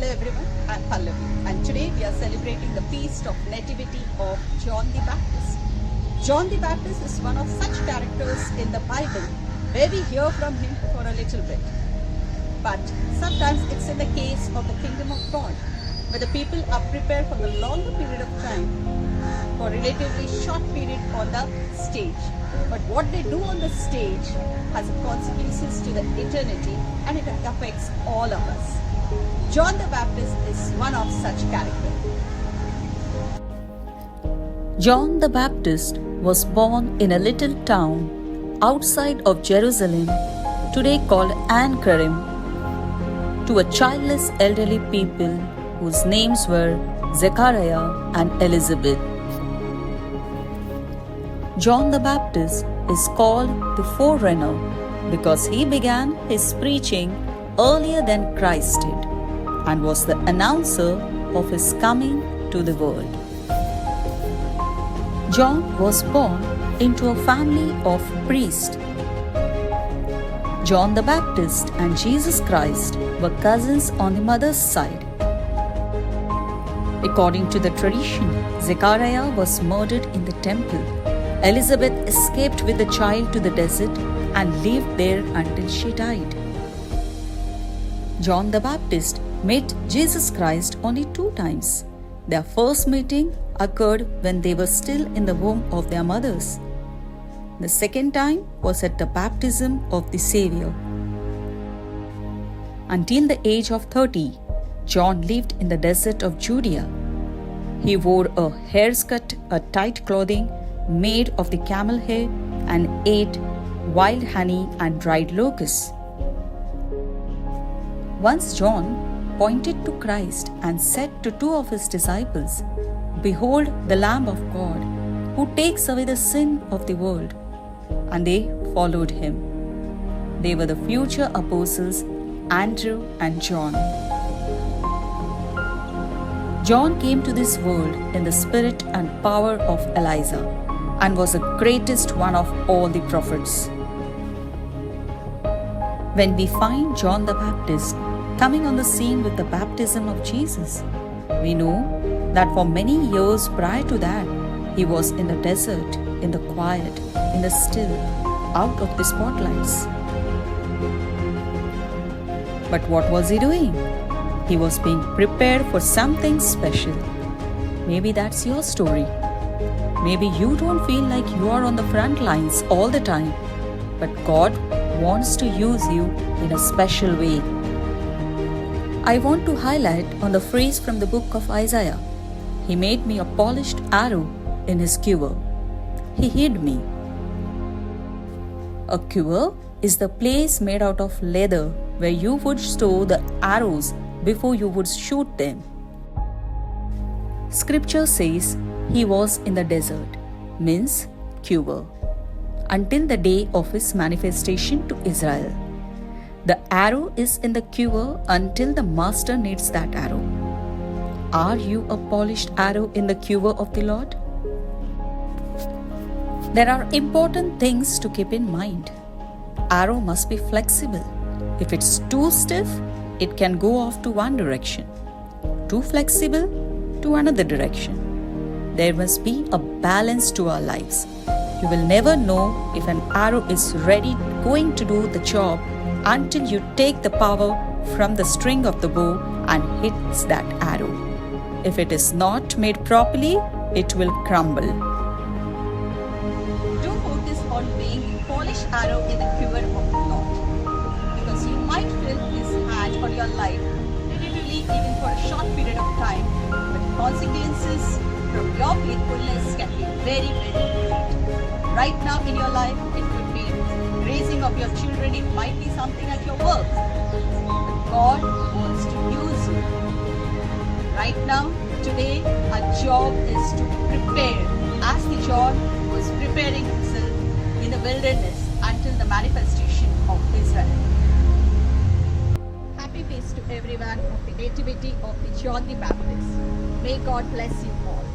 everyone, I'm Pallavi, and today we are celebrating the feast of Nativity of John the Baptist. John the Baptist is one of such characters in the Bible where we hear from him for a little bit. But sometimes it's in the case of the kingdom of God, where the people are prepared for the longer period of time, for a relatively short period on the stage. But what they do on the stage has consequences to the eternity, and it affects all of us. John the Baptist is one of such characters. John the Baptist was born in a little town outside of Jerusalem, today called An-Karim, to a childless elderly people whose names were Zechariah and Elizabeth. John the Baptist is called the forerunner because he began his preaching earlier than Christ did and was the announcer of his coming to the world. John was born into a family of priests. John the Baptist and Jesus Christ were cousins on the mother's side. According to the tradition, Zechariah was murdered in the temple. Elizabeth escaped with the child to the desert and lived there until she died. John the Baptist met Jesus Christ only 2 times. Their first meeting occurred when they were still in the womb of their mothers. The second time was at the baptism of the Savior. Until the age of 30, John lived in the desert of Judea. He wore a haircut, a tight clothing made of the camel hair, and ate wild honey and dried locusts. Once John pointed to Christ and said to 2 of his disciples, "Behold the Lamb of God, who takes away the sin of the world." And they followed him. They were the future apostles, Andrew and John. John came to this world in the spirit and power of Elijah and was the greatest one of all the prophets. When we find John the Baptist coming on the scene with the baptism of Jesus, we know that for many years prior to that, he was in the desert, in the quiet, in the still, out of the spotlights. But what was he doing? He was being prepared for something special. Maybe that's your story. Maybe you don't feel like you are on the front lines all the time, but God wants to use you in a special way. I want to highlight on the phrase from the book of Isaiah, "He made me a polished arrow in his quiver. He hid me." A quiver is the place made out of leather where you would store the arrows before you would shoot them. Scripture says he was in the desert, means quiver, until the day of his manifestation to Israel. The arrow is in the quiver until the master needs that arrow. Are you a polished arrow in the quiver of the Lord? There are important things to keep in mind. Arrow must be flexible. If it's too stiff, it can go off to one direction. Too flexible, to another direction. There must be a balance to our lives. You will never know if an arrow is ready going to do the job until you take the power from the string of the bow and hits that arrow. If it is not made properly, it will crumble. Do focus on being a polished arrow in the quiver of the Lord, because you might feel his hand on your life, literally even for a short period of time, but consequences from your faithfulness can be very, very great. Right now in your life, it could be raising of your children, it might be something at your work. But God wants to use you. Right now, today, our job is to prepare, as the John was preparing himself in the wilderness until the manifestation of Israel. Happy feast to everyone of the Nativity of the John the Baptist. May God bless you all.